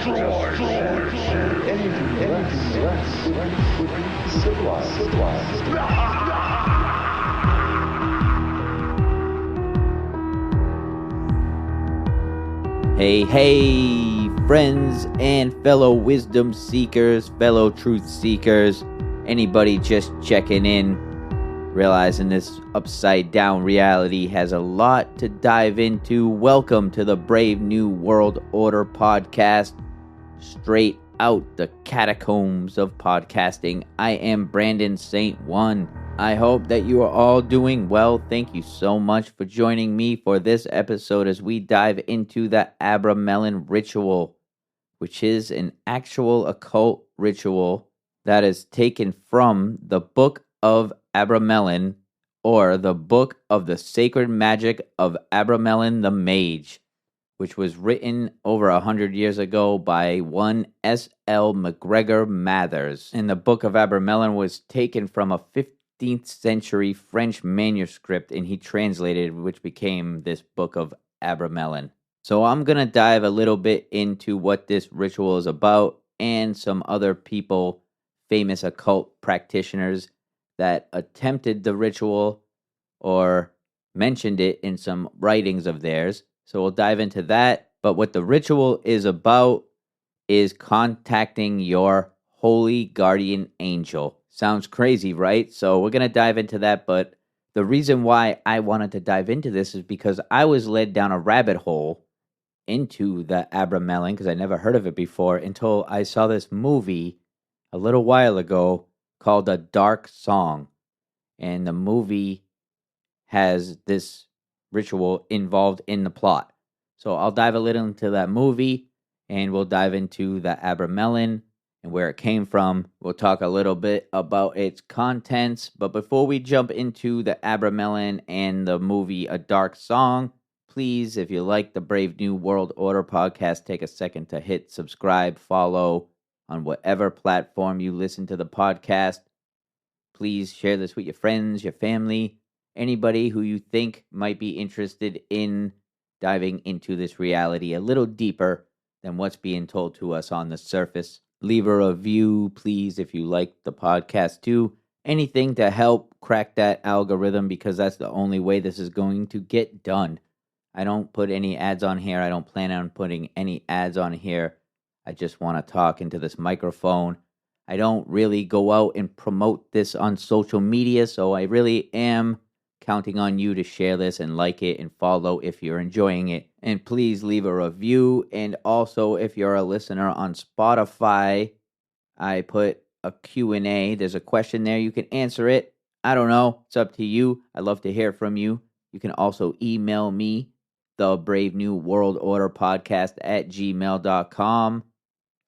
Anything less would be civilized. Hey, friends and fellow wisdom seekers, fellow truth seekers, anybody just checking in, realizing this upside down reality has a lot to dive into. Welcome to the Brave New World Order podcast, straight out the catacombs of podcasting. I am Brandon St. One. I hope that you are all doing well. Thank you so much for joining me for this episode as we dive into the Abramelin Ritual, which is an actual occult ritual that is taken from the Book of Abramelin, or the Book of the Sacred Magic of Abramelin the Mage, which was written over 100 years ago by one S.L. MacGregor-Mathers. And the Book of Abramelin was taken from a 15th century French manuscript, and he translated, which became this Book of Abramelin. So I'm going to dive a little bit into what this ritual is about and some other people, famous occult practitioners that attempted the ritual or mentioned it in some writings of theirs. So we'll dive into that. But what the ritual is about is contacting your Holy Guardian Angel. Sounds crazy, right? So we're going to dive into that. But the reason why I wanted to dive into this is because I was led down a rabbit hole into the Abramelin, because I never heard of it before, until I saw this movie a little while ago called A Dark Song. And the movie has this ritual involved in the plot. So I'll dive a little into that movie, and we'll dive into the Abramelin and where it came from. We'll talk a little bit about its contents. But before we jump into the Abramelin and the movie A Dark Song, please, if you like the Brave New World Order podcast, take a second to hit subscribe, follow on whatever platform you listen to the podcast. Please share this with your friends, your family, anybody who you think might be interested in diving into this reality a little deeper than what's being told to us on the surface. Leave a review, please, if you like the podcast too. Anything to help crack that algorithm, because that's the only way this is going to get done. I don't put any ads on here. I don't plan on putting any ads on here. I just want to talk into this microphone. I don't really go out and promote this on social media, so I really am counting on you to share this and like it and follow if you're enjoying it. And please leave a review. And also, if you're a listener on Spotify, I put a Q&A. There's a question there. You can answer it. I don't know. It's up to you. I'd love to hear from you. You can also email me, the Brave New World Order podcast at gmail.com.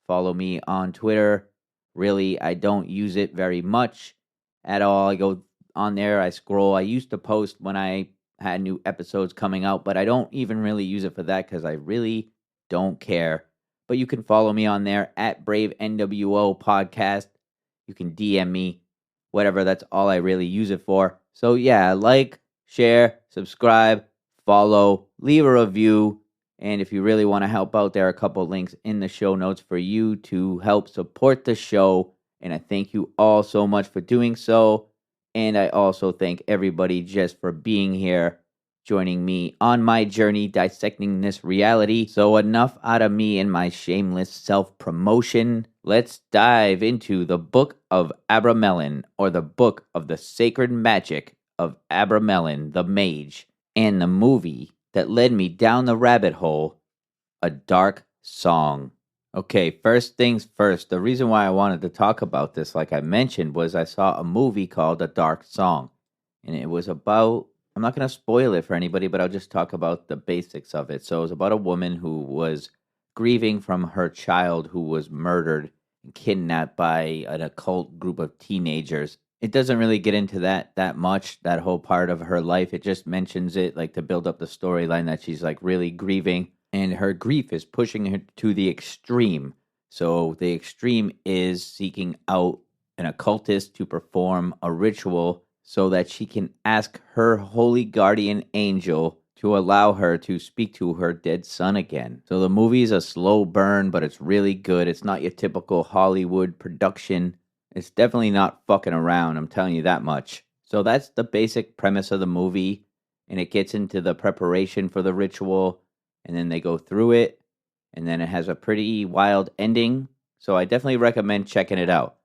Follow me on Twitter. Really, I don't use it very much at all. I go on there, I scroll. I used to post when I had new episodes coming out, but I don't even really use it for that because I really don't care. But you can follow me on there at Brave NWO Podcast. You can DM me, whatever. That's all I really use it for. So yeah, like, share, subscribe, follow, leave a review. And if you really want to help out, there are a couple links in the show notes for you to help support the show. And I thank you all so much for doing so. And I also thank everybody just for being here, joining me on my journey dissecting this reality. So enough out of me and my shameless self-promotion. Let's dive into the Book of Abramelin, or the Book of the Sacred Magic of Abramelin the Mage, and the movie that led me down the rabbit hole, A Dark Song. Okay, first things first, the reason why I wanted to talk about this, like I mentioned, was I saw a movie called A Dark Song. And it was about, I'm not going to spoil it for anybody, but I'll just talk about the basics of it. So it was about a woman who was grieving from her child who was murdered and kidnapped by an occult group of teenagers. It doesn't really get into that much, that whole part of her life. It just mentions it like to build up the storyline that she's like really grieving, and her grief is pushing her to the extreme. So the extreme is seeking out an occultist to perform a ritual so that she can ask her Holy Guardian Angel to allow her to speak to her dead son again. So the movie is a slow burn, but it's really good. It's not your typical Hollywood production. It's definitely not fucking around, I'm telling you that much. So that's the basic premise of the movie, and it gets into the preparation for the ritual, and then they go through it, and then it has a pretty wild ending. So I definitely recommend checking it out.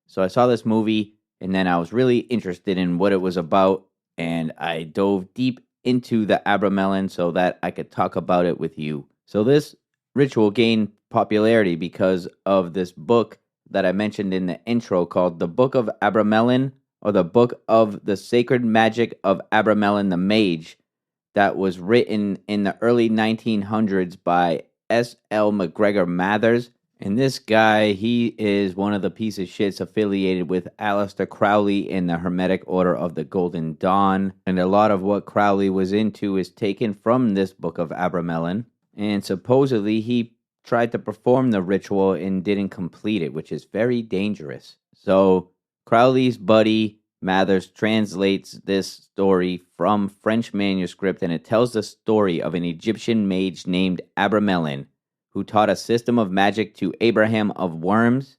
So I saw this movie, and then I was really interested in what it was about, and I dove deep into the Abramelin so that I could talk about it with you. So this ritual gained popularity because of this book that I mentioned in the intro called The Book of Abramelin, or The Book of the Sacred Magic of Abramelin the Mage, that was written in the early 1900s by S.L. MacGregor-Mathers. And this guy, he is one of the piece of shits affiliated with Aleister Crowley in the Hermetic Order of the Golden Dawn. And a lot of what Crowley was into is taken from this Book of Abramelin. And supposedly he tried to perform the ritual and didn't complete it, which is very dangerous. So Crowley's buddy Mathers translates this story from French manuscript, and it tells the story of an Egyptian mage named Abramelin, who taught a system of magic to Abraham of Worms,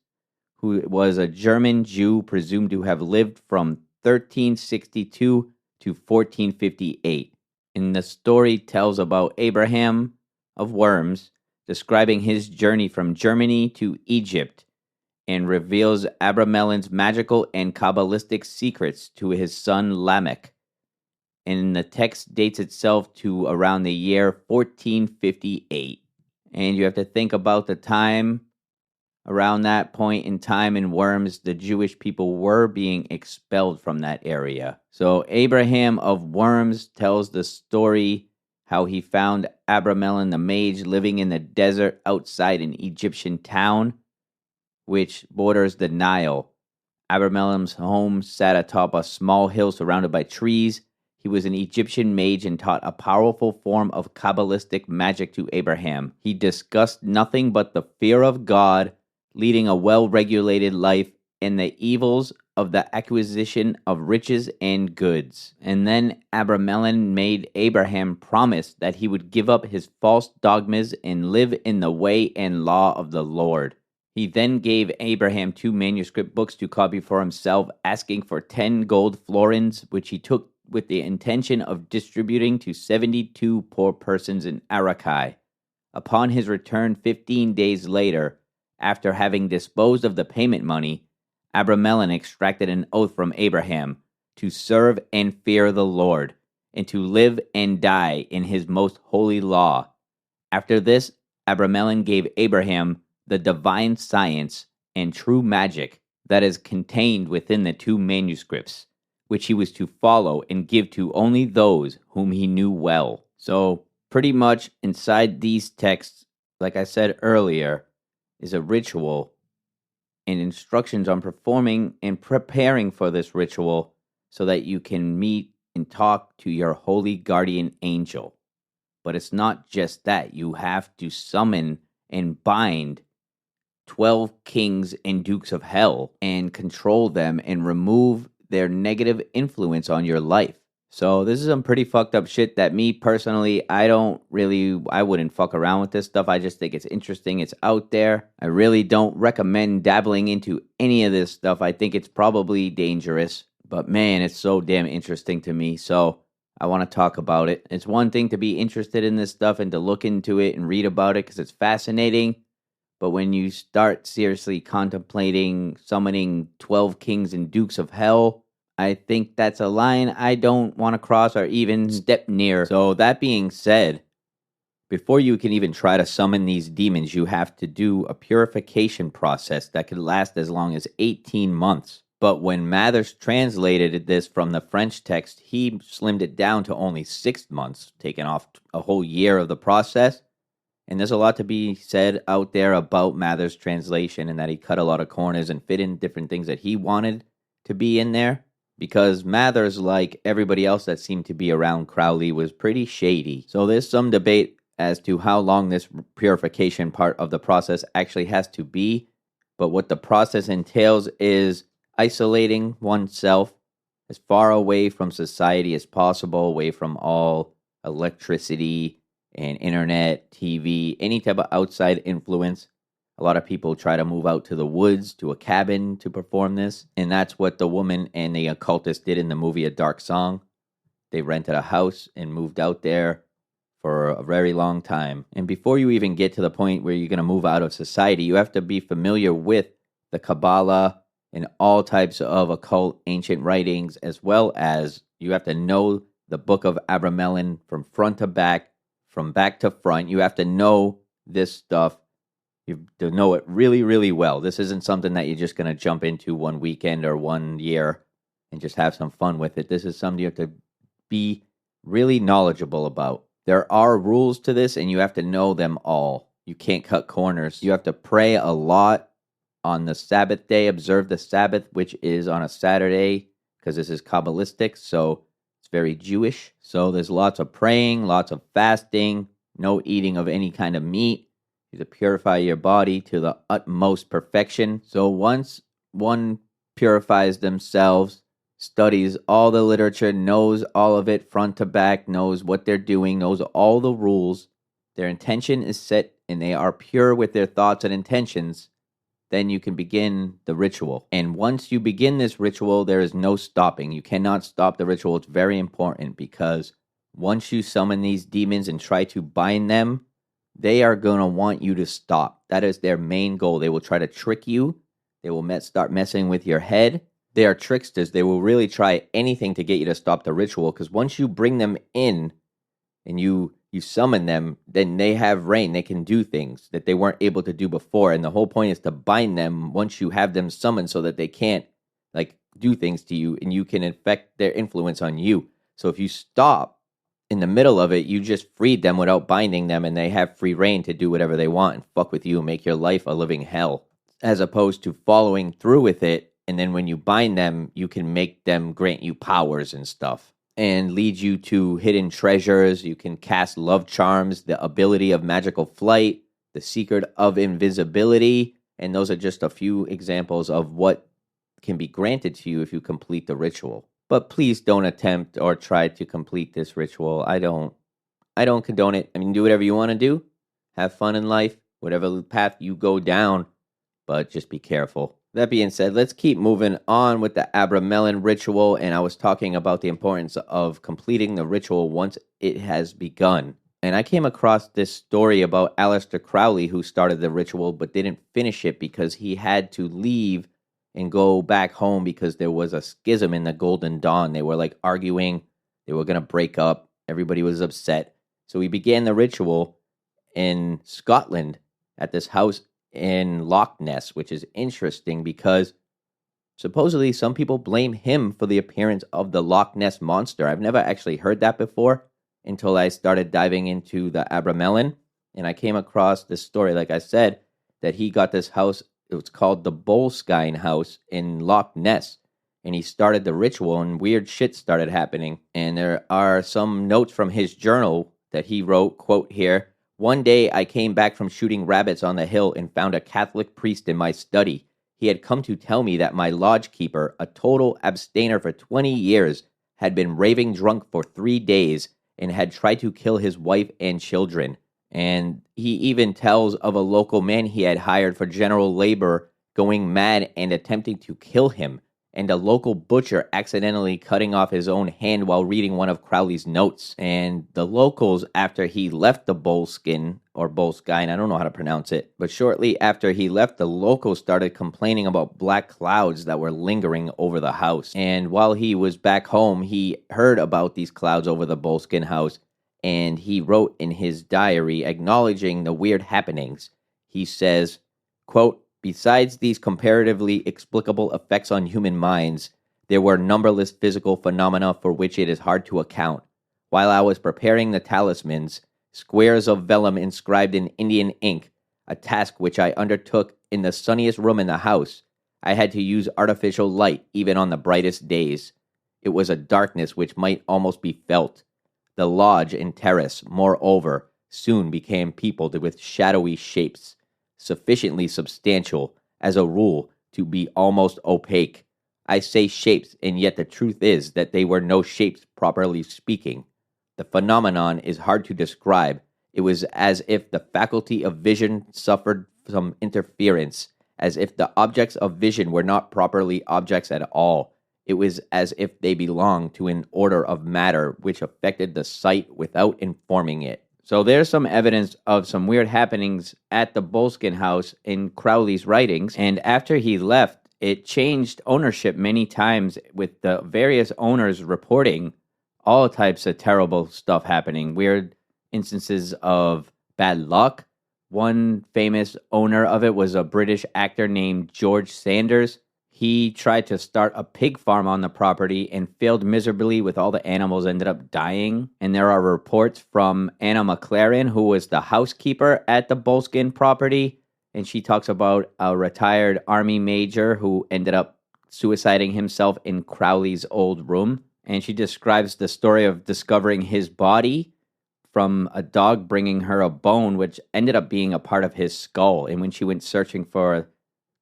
who was a German Jew presumed to have lived from 1362 to 1458. And the story tells about Abraham of Worms describing his journey from Germany to Egypt, and reveals Abramelin's magical and Kabbalistic secrets to his son Lamech. And the text dates itself to around the year 1458. And you have to think about the time. Around that point in time in Worms, the Jewish people were being expelled from that area. So Abraham of Worms tells the story how he found Abramelin the Mage living in the desert outside an Egyptian town, which borders the Nile. Abramelin's home sat atop a small hill surrounded by trees. He was an Egyptian mage and taught a powerful form of Kabbalistic magic to Abraham. He discussed nothing but the fear of God, leading a well-regulated life, and the evils of the acquisition of riches and goods. And then Abramelin made Abraham promise that he would give up his false dogmas and live in the way and law of the Lord. He then gave Abraham 2 manuscript books to copy for himself, asking for 10 gold florins, which he took with the intention of distributing to 72 poor persons in Arakai. Upon his return 15 days later, after having disposed of the payment money, Abramelin extracted an oath from Abraham to serve and fear the Lord, and to live and die in his most holy law. After this, Abramelin gave Abraham the divine science and true magic that is contained within the 2 manuscripts, which he was to follow and give to only those whom he knew well. So, pretty much inside these texts, like I said earlier, is a ritual and instructions on performing and preparing for this ritual so that you can meet and talk to your Holy Guardian Angel. But it's not just that. You have to summon and bind 12 kings and dukes of hell and control them and remove their negative influence on your life. So this is some pretty fucked up shit that me personally, I wouldn't fuck around with this stuff. I just think it's interesting. It's out there. I really don't recommend dabbling into any of this stuff. I think it's probably dangerous, but man, it's so damn interesting to me. So I want to talk about it. It's one thing to be interested in this stuff and to look into it and read about it because it's fascinating. But when you start seriously contemplating summoning 12 kings and dukes of hell, I think that's a line I don't want to cross or even step near. So that being said, before you can even try to summon these demons, you have to do a purification process that could last as long as 18 months. But when Mathers translated this from the French text, he slimmed it down to only 6 months, taking off a whole year of the process. And there's a lot to be said out there about Mathers' translation and that he cut a lot of corners and fit in different things that he wanted to be in there. Because Mathers, like everybody else that seemed to be around Crowley, was pretty shady. So there's some debate as to how long this purification part of the process actually has to be. But what the process entails is isolating oneself as far away from society as possible, away from all electricity and internet, TV, any type of outside influence. A lot of people try to move out to the woods, to a cabin to perform this. And that's what the woman and the occultist did in the movie A Dark Song. They rented a house and moved out there for a very long time. And before you even get to the point where you're going to move out of society, you have to be familiar with the Kabbalah and all types of occult ancient writings, as well as you have to know the book of Abramelin from front to back, from back to front. You have to know this stuff. You have to know it really, really well. This isn't something that you're just going to jump into one weekend or one year and just have some fun with it. This is something you have to be really knowledgeable about. There are rules to this, and you have to know them all. You can't cut corners. You have to pray a lot on the Sabbath day, observe the Sabbath, which is on a Saturday, because this is Kabbalistic, so it's very Jewish. So there's lots of praying, lots of fasting, no eating of any kind of meat. You have to purify your body to the utmost perfection. So once one purifies themselves, studies all the literature, knows all of it front to back, knows what they're doing, knows all the rules, their intention is set, and they are pure with their thoughts and intentions, then you can begin the ritual. And once you begin this ritual, there is no stopping. You cannot stop the ritual. It's very important, because once you summon these demons and try to bind them, they are going to want you to stop. That is their main goal. They will try to trick you. They will start messing with your head. They are tricksters. They will really try anything to get you to stop the ritual, because once you bring them in and you summon them, then they have reign. They can do things that they weren't able to do before. And the whole point is to bind them once you have them summoned, so that they can't do things to you, and you can infect their influence on you. So if you stop in the middle of it, you just freed them without binding them, and they have free reign to do whatever they want and fuck with you and make your life a living hell, as opposed to following through with it. And then when you bind them, you can make them grant you powers and stuff and lead you to hidden treasures. You can cast love charms, the ability of magical flight, the secret of invisibility. And those are just a few examples of what can be granted to you if you complete the ritual. But please don't attempt or try to complete this ritual. I don't condone it. I mean, do whatever you want to do. Have fun in life, whatever path you go down, but just be careful. That being said, let's keep moving on with the Abramelin Ritual, and I was talking about the importance of completing the ritual once it has begun. And I came across this story about Aleister Crowley, who started the ritual but didn't finish it because he had to leave and go back home because there was a schism in the Golden Dawn. They were arguing, they were going to break up, everybody was upset. So he began the ritual in Scotland at this house in Loch Ness, which is interesting because supposedly some people blame him for the appearance of the Loch Ness monster. I've never actually heard that before until I started diving into the Abramelin, and I came across this story, like I said, that he got this house. It was called the Boleskine House in Loch Ness, and he started the ritual, and weird shit started happening. And there are some notes from his journal that he wrote, quote here, "One day I came back from shooting rabbits on the hill and found a Catholic priest in my study. He had come to tell me that my lodge keeper, a total abstainer for 20 years, had been raving drunk for 3 days and had tried to kill his wife and children. And he even tells of a local man he had hired for general labor going mad and attempting to kill him, and a local butcher accidentally cutting off his own hand while reading one of Crowley's notes. And the locals, after he left the Boleskine, or Boleskine, I don't know how to pronounce it, but shortly after he left, the locals started complaining about black clouds that were lingering over the house. And while he was back home, he heard about these clouds over the Boleskine house, and he wrote in his diary acknowledging the weird happenings. He says, quote, "Besides these comparatively explicable effects on human minds, there were numberless physical phenomena for which it is hard to account. While I was preparing the talismans, squares of vellum inscribed in Indian ink, a task which I undertook in the sunniest room in the house, I had to use artificial light even on the brightest days. It was a darkness which might almost be felt. The lodge and terrace, moreover, soon became peopled with shadowy shapes, sufficiently substantial, as a rule, to be almost opaque. I say shapes, and yet the truth is that they were no shapes, properly speaking. The The phenomenon is hard to describe. It was as if the faculty of vision suffered some interference, as if the objects of vision were not properly objects at all. It was as if they belonged to an order of matter which affected the sight without informing it. So there's some evidence of some weird happenings at the Boleskine house in Crowley's writings, and after he left, it changed ownership many times, with the various owners reporting all types of terrible stuff happening, weird instances of bad luck. One famous owner of it was a British actor named George Sanders. He tried to start a pig farm on the property and failed miserably, with all the animals ended up dying. And there are reports from Anna McLaren, who was the housekeeper at the Boleskine property. And she talks about a retired army major who ended up suiciding himself in Crowley's old room. And she describes the story of discovering his body from a dog bringing her a bone, which ended up being a part of his skull. And when she went searching for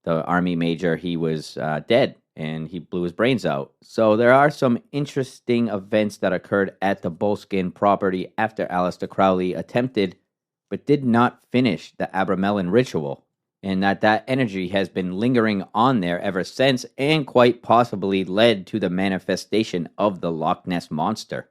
the army major, he was dead, and he blew his brains out. So there are some interesting events that occurred at the Boleskine property after Aleister Crowley attempted, but did not finish, the Abramelin Ritual, and that energy has been lingering on there ever since, and quite possibly led to the manifestation of the Loch Ness Monster.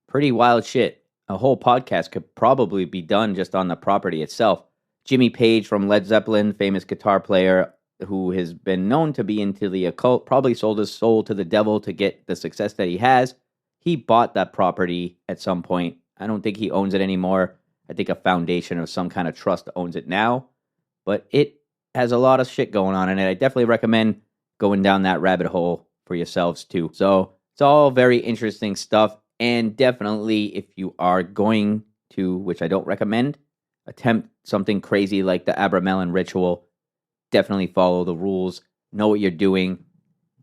Pretty wild shit. A whole podcast could probably be done just on the property itself. Jimmy Page from Led Zeppelin, famous guitar player, who has been known to be into the occult, probably sold his soul to the devil to get the success that he has. He bought that property at some point. I don't think he owns it anymore. I think a foundation or some kind of trust owns it now. But it has a lot of shit going on in it. I definitely recommend going down that rabbit hole for yourselves too. So it's all very interesting stuff. And definitely, if you are going to, which I don't recommend, attempt something crazy like the Abramelin Ritual, definitely follow the rules, know what you're doing,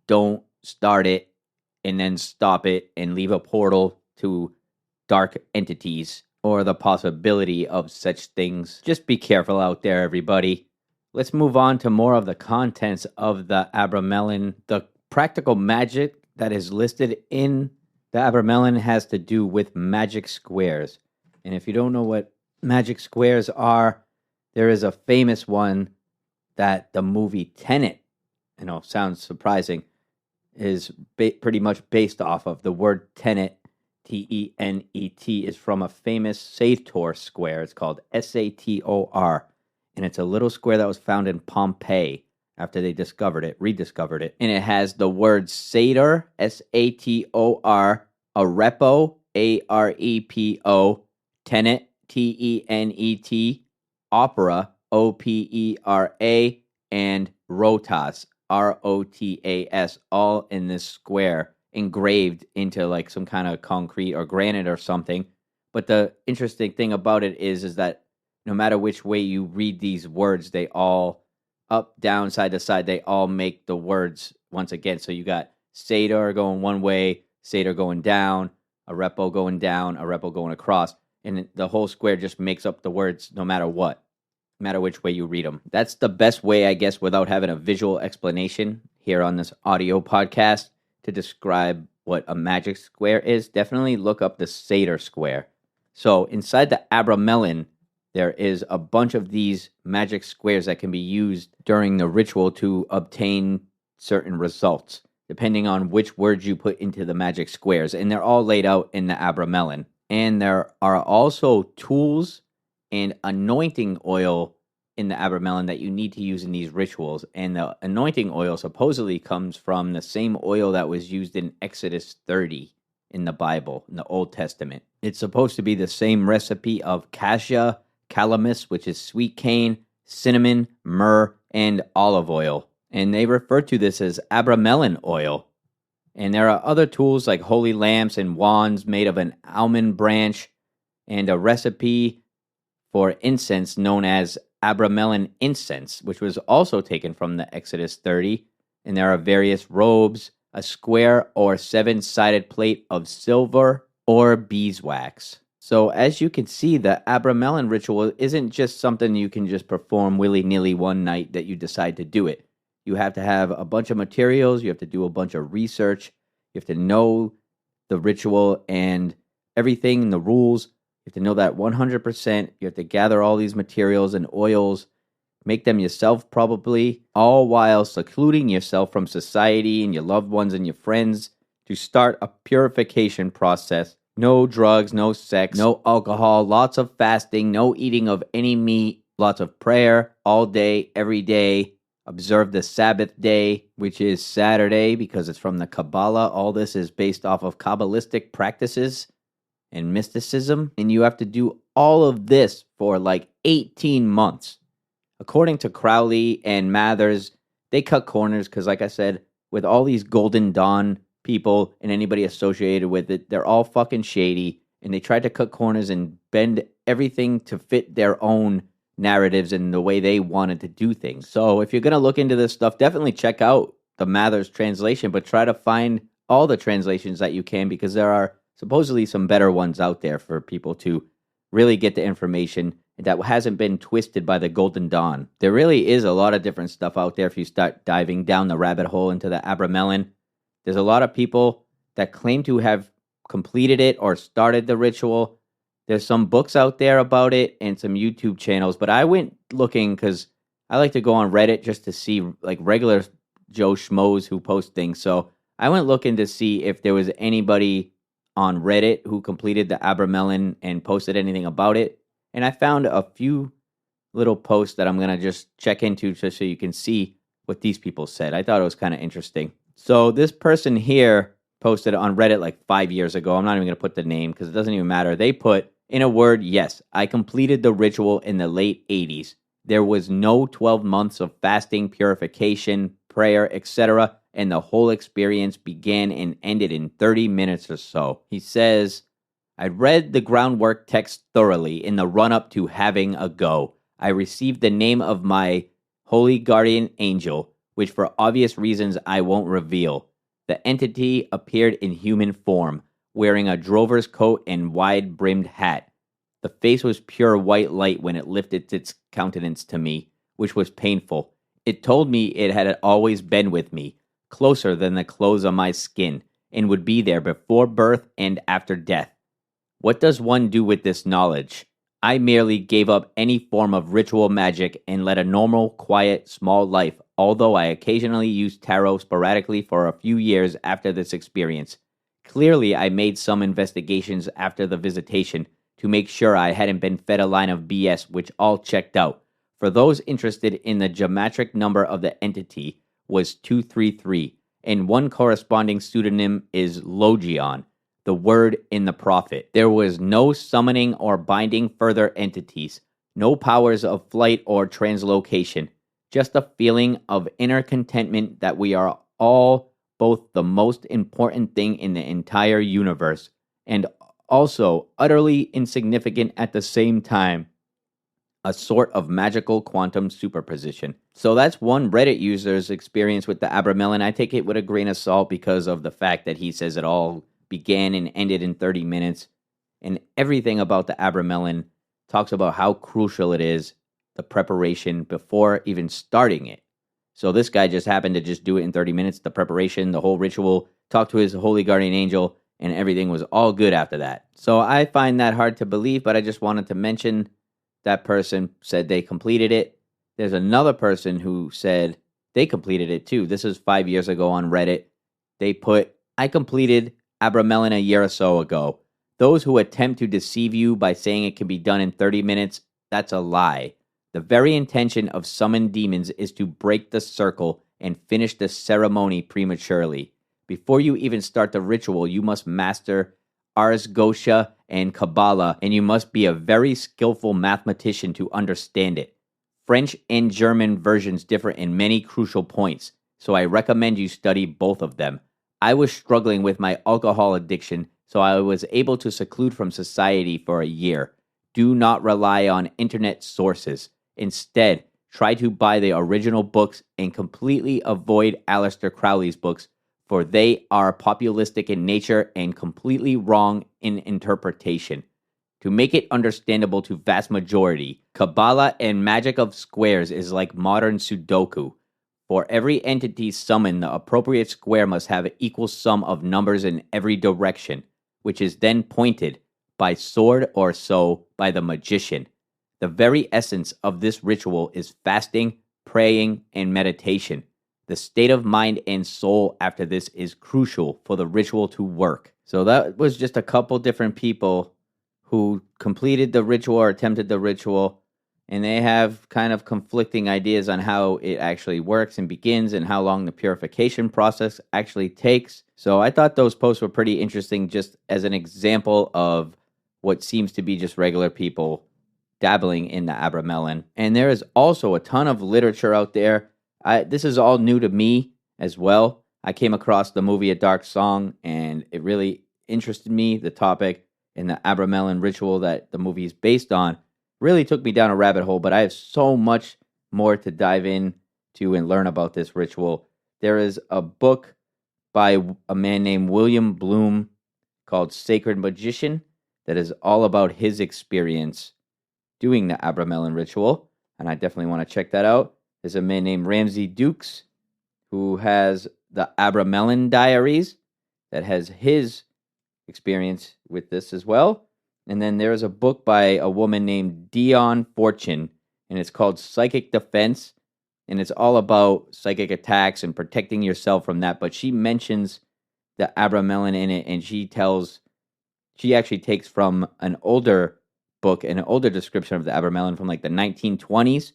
don't start it and then stop it and leave a portal to dark entities or the possibility of such things. Just be careful out there, everybody. Let's move on to more of the contents of the Abramelin. The practical magic that is listed in the Abramelin has to do with magic squares. And if you don't know what magic squares are, there is a famous one that the movie Tenet, sounds surprising, is pretty much based off of. The word Tenet, T-E-N-E-T, is from a famous Sator square. It's called S-A-T-O-R, and it's a little square that was found in Pompeii after they rediscovered it. And it has the word Sator, S-A-T-O-R, Arepo, A-R-E-P-O, Tenet, T-E-N-E-T, Opera, O-P-E-R-A, and Rotas, R-O-T-A-S, all in this square, engraved into like some kind of concrete or granite or something. But the interesting thing about it is that no matter which way you read these words, they all, up, down, side to side, they all make the words once again. So you got Sator going one way, Sator going down, Arepo going down, Arepo going across, and the whole square just makes up the words no matter what. No matter which way you read them. That's the best way, I guess, without having a visual explanation here on this audio podcast to describe what a magic square is. Definitely look up the Sator square. So inside the Abramelin, there is a bunch of these magic squares that can be used during the ritual to obtain certain results, depending on which words you put into the magic squares. And they're all laid out in the Abramelin. And there are also tools and anointing oil in the Abramelin that you need to use in these rituals. And the anointing oil supposedly comes from the same oil that was used in Exodus 30 in the Bible, in the Old Testament. It's supposed to be the same recipe of cassia, calamus, which is sweet cane, cinnamon, myrrh, and olive oil. And they refer to this as Abramelin oil. And there are other tools like holy lamps and wands made of an almond branch, and a recipe for incense known as Abramelin incense, which was also taken from the Exodus 30. And there are various robes, a square or seven-sided plate of silver or beeswax. So as you can see, the Abramelin ritual isn't just something you can just perform willy-nilly one night that you decide to do it. You have to have a bunch of materials, you have to do a bunch of research, you have to know the ritual, and everything, the rules. You have to know that 100%. You have to gather all these materials and oils, make them yourself probably, all while secluding yourself from society and your loved ones and your friends to start a purification process. No drugs, no sex, no alcohol, lots of fasting, no eating of any meat, lots of prayer all day, every day. Observe the Sabbath day, which is Saturday because it's from the Kabbalah. All this is based off of Kabbalistic practices and mysticism. And you have to do all of this for like 18 months. According to Crowley and Mathers, they cut corners because, like I said, with all these Golden Dawn people and anybody associated with it, they're all fucking shady. And they tried to cut corners and bend everything to fit their own narratives and the way they wanted to do things. So if you're going to look into this stuff, definitely check out the Mathers translation, but try to find all the translations that you can because there are supposedly some better ones out there for people to really get the information that hasn't been twisted by the Golden Dawn. There really is a lot of different stuff out there if you start diving down the rabbit hole into the Abramelin. There's a lot of people that claim to have completed it or started the ritual. There's some books out there about it and some YouTube channels, but I went looking because I like to go on Reddit just to see like regular Joe Schmoes who post things. So I went looking to see if there was anybody on Reddit who completed the Abramelin and posted anything about it. And I found a few little posts that I'm going to just check into just so you can see what these people said. I thought it was kind of interesting. So this person here posted on Reddit like 5 years ago. I'm not even going to put the name because it doesn't even matter. They put, in a word, yes, I completed the ritual in the late 80s. There was no 12 months of fasting, purification, prayer, etc., and the whole experience began and ended in 30 minutes or so. He says, I read the groundwork text thoroughly in the run-up to having a go. I received the name of my Holy Guardian Angel, which for obvious reasons I won't reveal. The entity appeared in human form, wearing a drover's coat and wide-brimmed hat. The face was pure white light when it lifted its countenance to me, which was painful. It told me it had always been with me, closer than the clothes on my skin, and would be there before birth and after death. What does one do with this knowledge? I merely gave up any form of ritual magic and led a normal, quiet, small life, although I occasionally used tarot sporadically for a few years after this experience. Clearly, I made some investigations after the visitation to make sure I hadn't been fed a line of BS, which all checked out. For those interested in the geometric number of the entity was 233, and one corresponding pseudonym is Logion, the word in the prophet. There was no summoning or binding further entities, no powers of flight or translocation, just a feeling of inner contentment that we are all both the most important thing in the entire universe, and also utterly insignificant at the same time. A sort of magical quantum superposition. So that's one Reddit user's experience with the Abramelin. I take it with a grain of salt because of the fact that he says it all began and ended in 30 minutes. And everything about the Abramelin talks about how crucial it is, the preparation before even starting it. So this guy just happened to just do it in 30 minutes, the preparation, the whole ritual, talk to his Holy Guardian Angel, and everything was all good after that. So I find that hard to believe, but I just wanted to mention that person said they completed it. There's another person who said they completed it too. This is 5 years ago on Reddit. They put, I completed Abramelin a year or so ago. Those who attempt to deceive you by saying it can be done in 30 minutes, that's a lie. The very intention of summoned demons is to break the circle and finish the ceremony prematurely. Before you even start the ritual, you must master Ars Goetia and Kabbalah, and you must be a very skillful mathematician to understand it. French and German versions differ in many crucial points, so I recommend you study both of them. I was struggling with my alcohol addiction, so I was able to seclude from society for a year. Do not rely on internet sources. Instead, try to buy the original books and completely avoid Aleister Crowley's books, for they are populistic in nature and completely wrong in interpretation. To make it understandable to vast majority, Kabbalah and magic of squares is like modern Sudoku. For every entity summoned, the appropriate square must have an equal sum of numbers in every direction, which is then pointed. by sword or so by the magician. The very essence of this ritual is fasting, praying, and meditation. The state of mind and soul after this is crucial for the ritual to work. So that was just a couple different people who completed the ritual or attempted the ritual, and they have kind of conflicting ideas on how it actually works and begins and how long the purification process actually takes. So I thought those posts were pretty interesting just as an example of what seems to be just regular people dabbling in the Abramelin. And there is also a ton of literature out there. This is all new to me as well. I came across the movie A Dark Song, and it really interested me, the topic, and the Abramelin ritual that the movie is based on really took me down a rabbit hole, but I have so much more to dive into and learn about this ritual. There is a book by a man named William Bloom called Sacred Magician that is all about his experience doing the Abramelin ritual, and I definitely want to check that out. There's a man named Ramsey Dukes who has the Abramelin Diaries that has his experience with this as well. And then there's a book by a woman named Dion Fortune, and it's called Psychic Defense, and it's all about psychic attacks and protecting yourself from that. But she mentions the Abramelin in it, and she actually takes from an older book, an older description of the Abramelin from like the 1920s,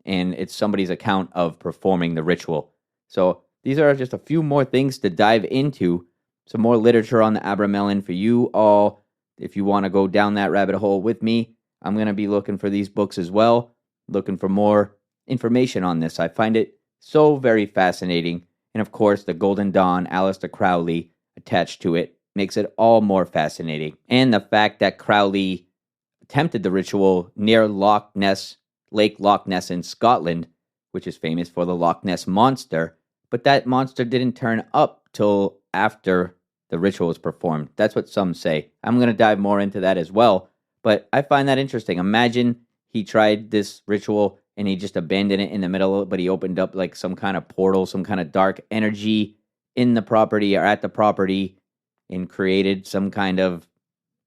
and it's somebody's account of performing the ritual. So these are just a few more things to dive into, some more literature on the Abramelin for you all. If you want to go down that rabbit hole with me, I'm going to be looking for these books as well, looking for more information on this. I find it so very fascinating. And of course, the Golden Dawn, Aleister Crowley, attached to it, makes it all more fascinating. And the fact that Crowley attempted the ritual near Lake Loch Ness in Scotland, which is famous for the Loch Ness Monster, but that monster didn't turn up till after the ritual was performed. That's what some say. I'm going to dive more into that as well, but I find that interesting. Imagine he tried this ritual and he just abandoned it in the middle, but he opened up like some kind of portal, some kind of dark energy in the property or at the property and created some kind of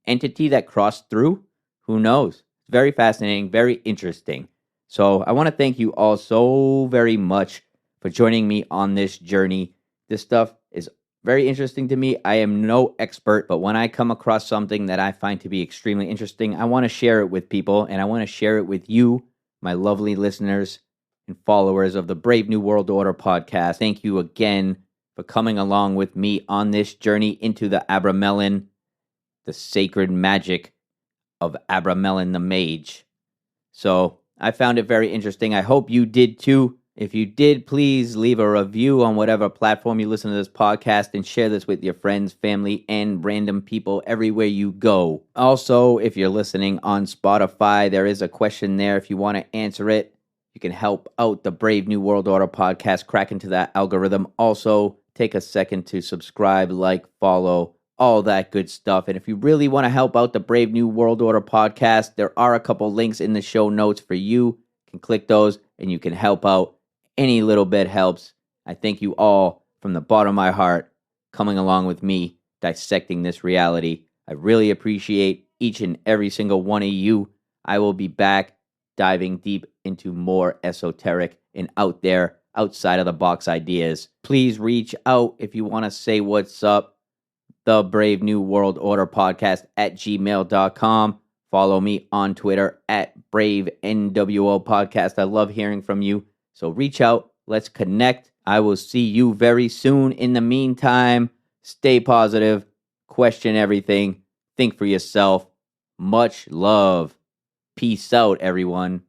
entity that crossed through. Who knows? Very fascinating, very interesting. So I want to thank you all so very much for joining me on this journey. This stuff is very interesting to me. I am no expert, but when I come across something that I find to be extremely interesting, I want to share it with people, and I want to share it with you, my lovely listeners and followers of the Brave New World Order podcast. Thank you again for coming along with me on this journey into the Abramelin, the sacred magic of Abramelin the Mage. So I found it very interesting. I hope you did too. If you did, please leave a review on whatever platform you listen to this podcast and share this with your friends, family, and random people everywhere you go. Also, if you're listening on Spotify, there is a question there. If you want to answer it, you can help out the Brave New World Order podcast, crack into that algorithm. Also, take a second to subscribe, like, follow, all that good stuff. And if you really want to help out the Brave New World Order podcast, there are a couple links in the show notes for you. You can click those and you can help out. Any little bit helps. I thank you all from the bottom of my heart coming along with me dissecting this reality. I really appreciate each and every single one of you. I will be back diving deep into more esoteric and out there, outside of the box ideas. Please reach out if you want to say what's up. The Brave New World Order podcast at gmail.com. Follow me on Twitter at Brave NWO podcast. I love hearing from you. So reach out. Let's connect. I will see you very soon. In the meantime, stay positive. Question everything. Think for yourself. Much love. Peace out, everyone.